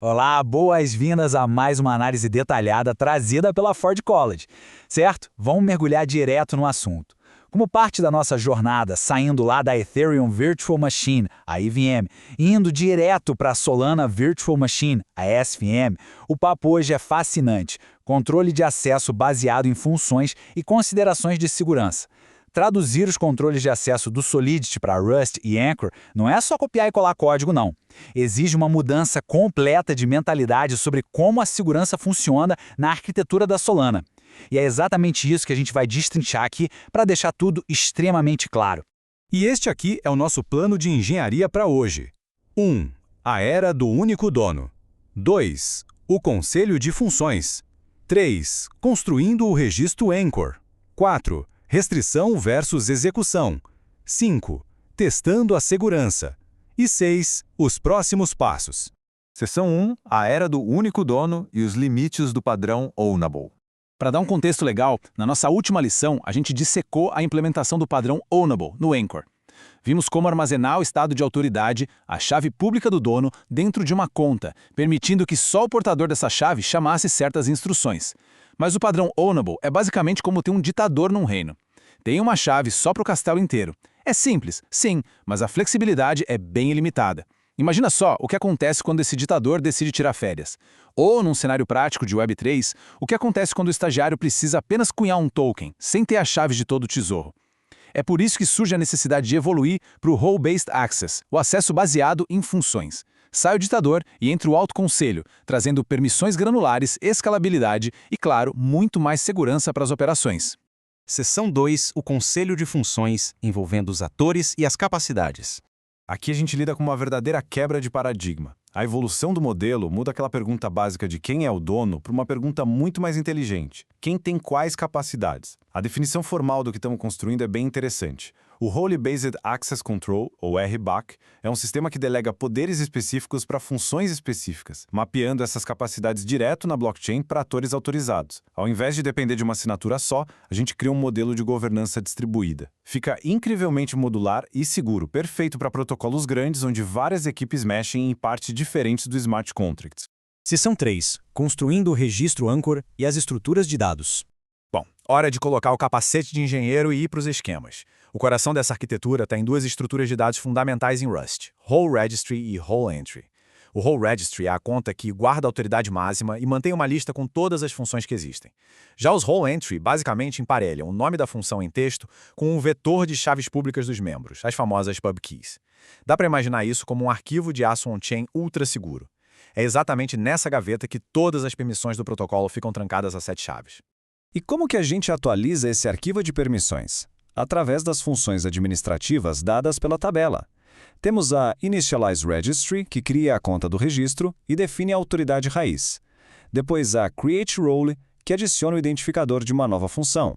Olá, boas-vindas a mais uma análise detalhada trazida pela Ford College, certo? Vamos mergulhar direto no assunto. Como parte da nossa jornada, saindo lá da Ethereum Virtual Machine, a EVM, e indo direto para a Solana Virtual Machine, a SVM, o papo hoje é fascinante. Controle de acesso baseado em funções e considerações de segurança. Traduzir os controles de acesso do Solidity para Rust e Anchor não é só copiar e colar código, não. Exige uma mudança completa de mentalidade sobre como a segurança funciona na arquitetura da Solana. E é exatamente isso que a gente vai destrinchar aqui para deixar tudo extremamente claro. E este aqui é o nosso plano de engenharia para hoje. 1. A era do único dono. 2. O conselho de funções. 3. Construindo o registro Anchor. 4. Restrição versus execução. 5. Testando a segurança. E 6. Os próximos passos. Seção 1. A era do único dono e os limites do padrão Ownable. Para dar um contexto legal, na nossa última lição, a gente dissecou a implementação do padrão Ownable no Anchor. Vimos como armazenar o estado de autoridade, a chave pública do dono, dentro de uma conta, permitindo que só o portador dessa chave chamasse certas instruções. Mas o padrão Ownable é basicamente como ter um ditador num reino. Tem uma chave só para o castelo inteiro. É simples, sim, mas a flexibilidade é bem ilimitada. Imagina só o que acontece quando esse ditador decide tirar férias. Ou, num cenário prático de Web3, o que acontece quando o estagiário precisa apenas cunhar um token, sem ter as chaves de todo o tesouro. É por isso que surge a necessidade de evoluir para o Role-Based Access, o acesso baseado em funções. Sai o ditador e entra o alto conselho, trazendo permissões granulares, escalabilidade e, claro, muito mais segurança para as operações. Seção 2. O conselho de funções, envolvendo os atores e as capacidades. Aqui a gente lida com uma verdadeira quebra de paradigma. A evolução do modelo muda aquela pergunta básica de quem é o dono para uma pergunta muito mais inteligente. Quem tem quais capacidades? A definição formal do que estamos construindo é bem interessante. O Role-Based Access Control, ou RBAC, é um sistema que delega poderes específicos para funções específicas, mapeando essas capacidades direto na blockchain para atores autorizados. Ao invés de depender de uma assinatura só, a gente cria um modelo de governança distribuída. Fica incrivelmente modular e seguro, perfeito para protocolos grandes onde várias equipes mexem em partes diferentes do smart contracts. Seção 3. Construindo o registro Anchor e as estruturas de dados. Bom, hora de colocar o capacete de engenheiro e ir para os esquemas. O coração dessa arquitetura está em duas estruturas de dados fundamentais em Rust, Role Registry e Role Entry. O Role Registry é a conta que guarda a autoridade máxima e mantém uma lista com todas as funções que existem. Já os Role Entry basicamente emparelham o nome da função em texto com um vetor de chaves públicas dos membros, as famosas pub keys. Dá para imaginar isso como um arquivo de aço on-chain ultra seguro. É exatamente nessa gaveta que todas as permissões do protocolo ficam trancadas a 7 chaves. E como que a gente atualiza esse arquivo de permissões? Através das funções administrativas dadas pela tabela. Temos a Initialize Registry, que cria a conta do registro e define a autoridade raiz. Depois a Create Role, que adiciona o identificador de uma nova função.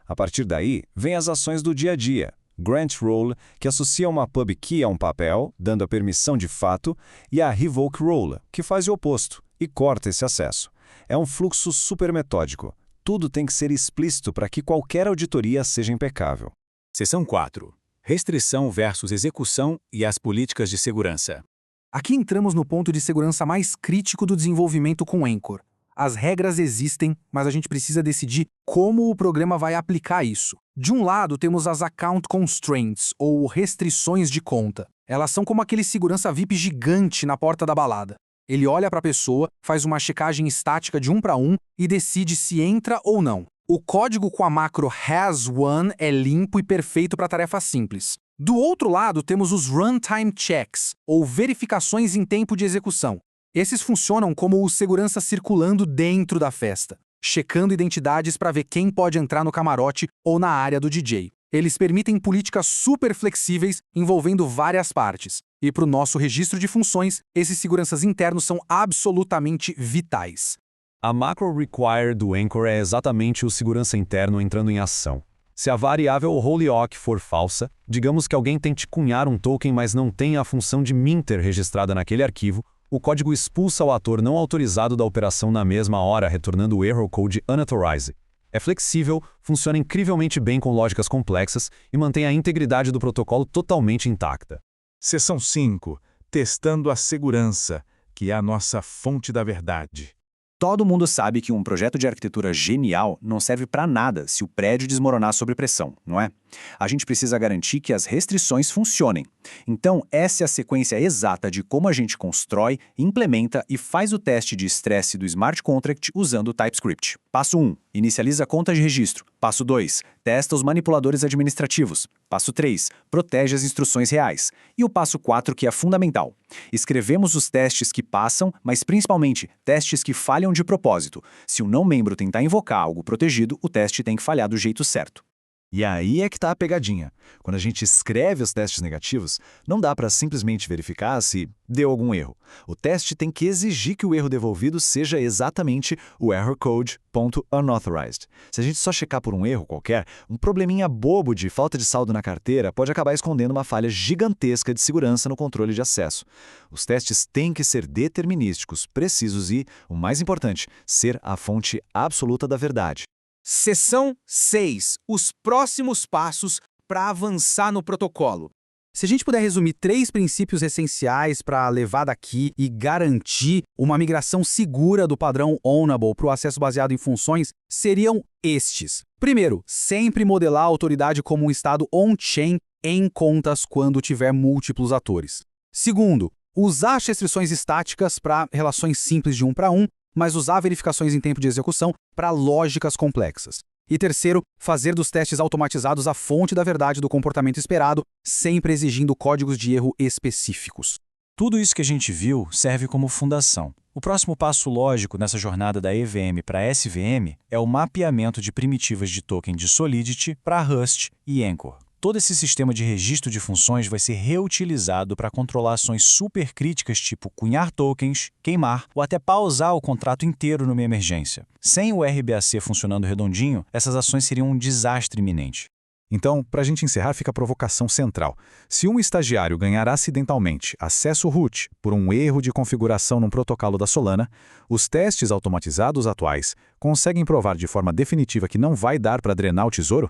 A partir daí, vem as ações do dia a dia. Grant Role, que associa uma pub key a um papel, dando a permissão de fato, e a Revoke Role, que faz o oposto e corta esse acesso. É um fluxo super metódico. Tudo tem que ser explícito para que qualquer auditoria seja impecável. Seção 4. Restrição versus execução e as políticas de segurança. Aqui entramos no ponto de segurança mais crítico do desenvolvimento com Anchor. As regras existem, mas a gente precisa decidir como o programa vai aplicar isso. De um lado, temos as Account Constraints, ou restrições de conta. Elas são como aquele segurança VIP gigante na porta da balada. Ele olha para a pessoa, faz uma checagem estática de 1 para 1 e decide se entra ou não. O código com a macro has1 é limpo e perfeito para tarefas simples. Do outro lado, temos os runtime checks, ou verificações em tempo de execução. Esses funcionam como o segurança circulando dentro da festa, checando identidades para ver quem pode entrar no camarote ou na área do DJ. Eles permitem políticas super flexíveis envolvendo várias partes. E para o nosso registro de funções, esses seguranças internos são absolutamente vitais. A macro require do Anchor é exatamente o segurança interno entrando em ação. Se a variável holyoke for falsa, digamos que alguém tente cunhar um token, mas não tenha a função de minter registrada naquele arquivo, o código expulsa o ator não autorizado da operação na mesma hora, retornando o error code unauthorized. É flexível, funciona incrivelmente bem com lógicas complexas e mantém a integridade do protocolo totalmente intacta. Seção 5. Testando a segurança, que é a nossa fonte da verdade. Todo mundo sabe que um projeto de arquitetura genial não serve para nada se o prédio desmoronar sob pressão, não é? A gente precisa garantir que as restrições funcionem. Então, essa é a sequência exata de como a gente constrói, implementa e faz o teste de estresse do Smart Contract usando o TypeScript. Passo 1. Inicializa a conta de registro. Passo 2. Testa os manipuladores administrativos. Passo 3. Protege as instruções reais. E o passo 4, que é fundamental. Escrevemos os testes que passam, mas principalmente testes que falham de propósito. Se um não-membro tentar invocar algo protegido, o teste tem que falhar do jeito certo. E aí é que está a pegadinha. Quando a gente escreve os testes negativos, não dá para simplesmente verificar se deu algum erro. O teste tem que exigir que o erro devolvido seja exatamente o errorcode.unauthorized. Se a gente só checar por um erro qualquer, um probleminha bobo de falta de saldo na carteira pode acabar escondendo uma falha gigantesca de segurança no controle de acesso. Os testes têm que ser determinísticos, precisos e, o mais importante, ser a fonte absoluta da verdade. Seção 6. Os próximos passos para avançar no protocolo. Se a gente puder resumir 3 princípios essenciais para levar daqui e garantir uma migração segura do padrão Ownable para o acesso baseado em funções, seriam estes. Primeiro, sempre modelar a autoridade como um estado on-chain em contas quando tiver múltiplos atores. Segundo, usar as restrições estáticas para relações simples de 1 para 1, mas usar verificações em tempo de execução para lógicas complexas. E terceiro, fazer dos testes automatizados a fonte da verdade do comportamento esperado, sempre exigindo códigos de erro específicos. Tudo isso que a gente viu serve como fundação. O próximo passo lógico nessa jornada da EVM para SVM é o mapeamento de primitivas de token de Solidity para Rust e Anchor. Todo esse sistema de registro de funções vai ser reutilizado para controlar ações supercríticas tipo cunhar tokens, queimar ou até pausar o contrato inteiro numa emergência. Sem o RBAC funcionando redondinho, essas ações seriam um desastre iminente. Então, para a gente encerrar, fica a provocação central. Se um estagiário ganhar acidentalmente acesso root por um erro de configuração num protocolo da Solana, os testes automatizados atuais conseguem provar de forma definitiva que não vai dar para drenar o tesouro?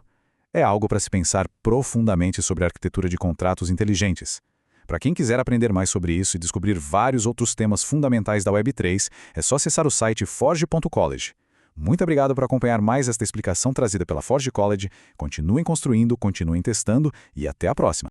É algo para se pensar profundamente sobre a arquitetura de contratos inteligentes. Para quem quiser aprender mais sobre isso e descobrir vários outros temas fundamentais da Web3, é só acessar o site forge.college. Muito obrigado por acompanhar mais esta explicação trazida pela Forge College. Continuem construindo, continuem testando e até a próxima!